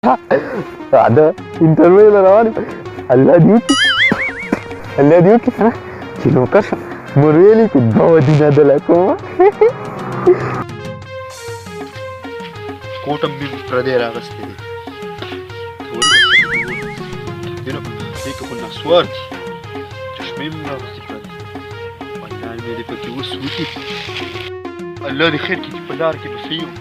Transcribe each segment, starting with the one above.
ada interview روان الله دې وکړي کنه چې نوکر شم مور ویلي چې 2 دینه دله کومه کوټ هم مې پردی راغستی دی دې کې خو نسوار دي چشمې مې راغستې پردی والله مې دې پکې اوس وکړي الله دې خیر کړي چې په لار کې به ښه یم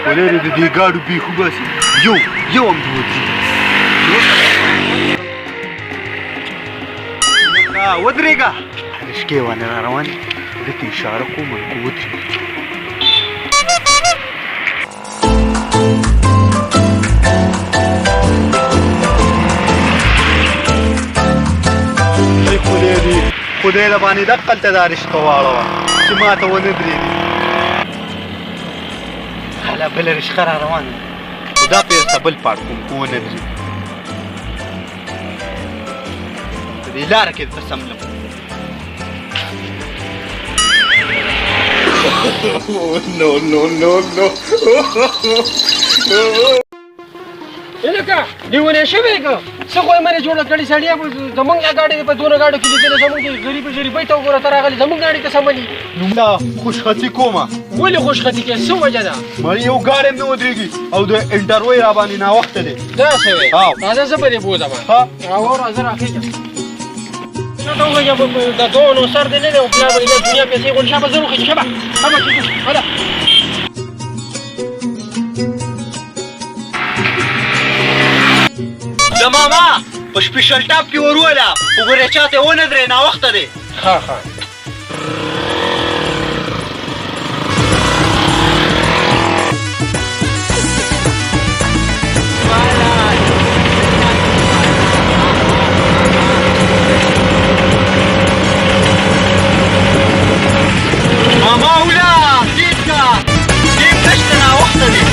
ولري د دې ګاډو بیخو باسي یو هم دوځي ودرېږه رشکې وانه را روان دې اشاره کوم ودرېږه خدای د باندې دقلته دا رشقه واړوه چې ما ته ونه درېږي لا بل رشقه را روانه خو دا پیسه بل پاټ کوم که ونه درېږي په دې لاره کې درته سملم لکه دیونه شوی که څه خو یې منې جوړه کړې سړیه زموږ دا ګاډي په دونه ګاډو کې لیدلې زموږ غریبۍ ته وګوره ته راغلې زموږ ګاډي ته سملي دا خوشخطي کومه ولې خوشخطي کوې څه وجه ده مړ یو ګاډی مې ودرېږي او د انټروی را باندې ناوخته دی داسې وی راځه زه به دې بوځم راوړه زه راخېږم ته ووایه د دوه نو سر دې نه دی او پلار به دې دنیا پیسې غونډ شه به زه وخېږم شه به هله د ماما په سپیشل ټاپ کې وروله وګورې چاته ونه درې ناوخته دی ښه ماما اوله تیز که ټیم نشته ناوخته دی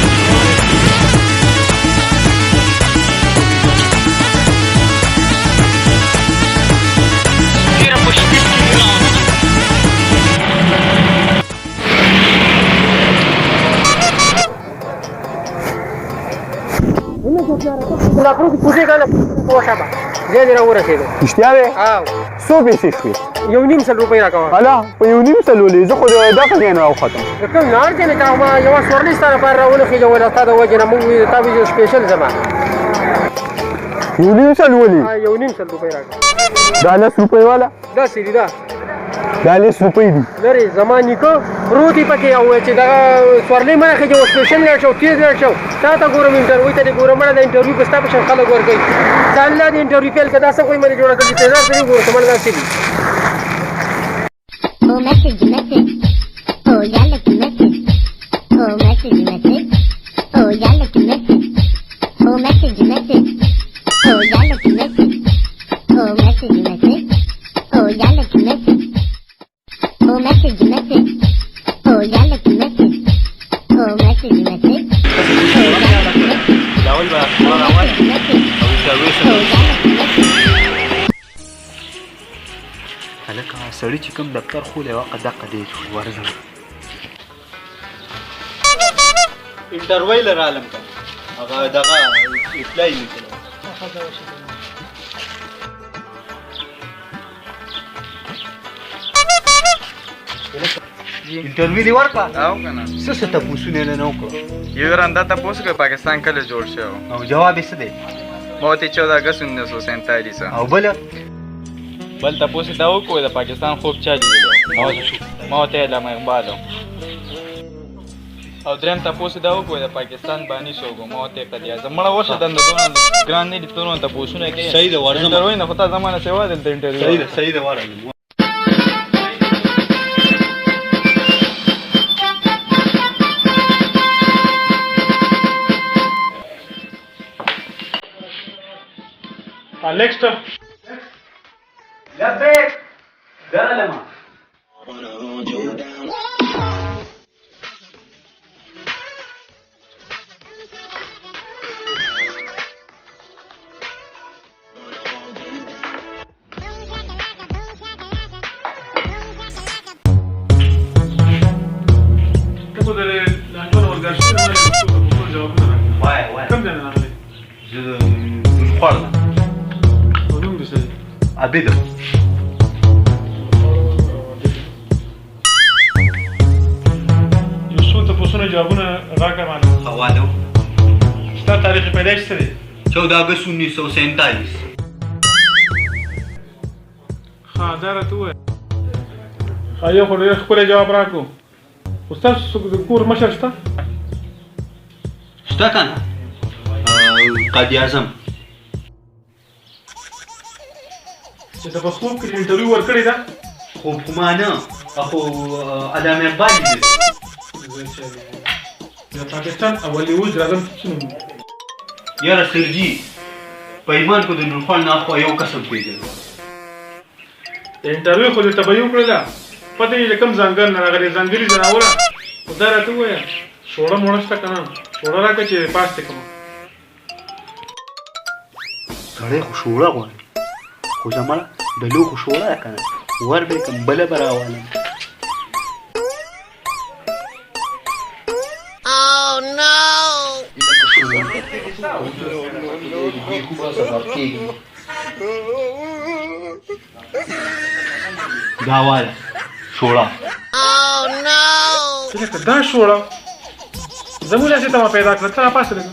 لا پروت کوزه کنه پوښه به زه دې راورسېدم رښتیا دی څو پیسې شوې 1.5 روپۍ راکوه هله په 1.5 ولې زه خو دغه ځای نه راوختم کوم نه اړتیا نه کوم یوه سورلي ستا لپاره راونښېږوله تا د وجې نه موږ تا به سپېشل زما 1.5 ولې 1.5 روپۍ راکوه دا 10 روپۍ والا داسې دي دا 40 روپۍ دي لرې زما نیکه پروت یې پکې او چې دغه سورلۍ مه راخېږي او سپېشل لاړ شو تېز لاړ شو تا ته ګورم انټرویو ته دې ګورم مړه د انټرویو په ستا په شان خلک ورکوي تا الله د انټرویو پیل که دا څه کوی مې جوړه کړي تیزار ته دې ګوره ته مړه داسې دي Oh, message. Oh, yeah, like a message. Oh, message. Oh, yeah, like a message. Oh, message. Oh, yeah, like a message. Oh, message. Oh, yeah, like a message. Oh, message. Oh, yeah, like a message. Oh, message. لاول به راول او انټرویو سره هلکه سړي چې کوم دفتر خولی وه دقه دی ورځم انټرویو له رالم که هغه دغه اطلاع یې لیکلی انټرویو دې ورکړه او کنه څه څه تپوسونه یې نه وکړو یو رنده تپوس که پاکستان کله جوړ شو او جواب یې څه دی موت 14 اگست 1947 او بله بل تپوس دا وکړو د پاکستان خوب چا لیدلو موت علامه اقبال او دریم تپوس دا وکړو د پاکستان بانی څوک موت قضیه اعظم مړه ورشه دنده دونه ګران نه دي تونه تپوسونه کوي صحیح ده ورځم انټرویو نه خو تا زمانه سیوا دلته انټرویو صحیح ده ورځم Next. لبيك دالما عابده یو څو تپوسونه جوابونه راکړه معلوم حواله ستا تاریخ پیدایش څه دی 14 اگست 1947 ها دا راته ووایه ښه یو خو ډېر ښکلی جواب راکړو خو ستاسو د کور مشر شته شته که نه قاضي اعظم چې ته په خوب کې انټرویو ورکړې ده خوب خو ما نه خو علامه اقبال لیدلی د پاکستان اولي وزیر اعظم څه نوم دی یاره خیرجي په ایمان کو د نورخوان نه خو یو قسم پېژنم انټرویو خو درته به یې وکړله پته یې د کوم ځنګل نه راغلی ځنګلي ځناوره خو دا راته ووایه شوړه موړه شته که نه شوړه راکړه چې پاس دې کړم سړی خو شوړه غواړي خو زما د لوښو شوړه ده که نه ور به یې کړم بله به راولم دا واله شوړه چې لکه دا شوړه زموږ هسې ته ما پیدا کړه ته راپاسېدې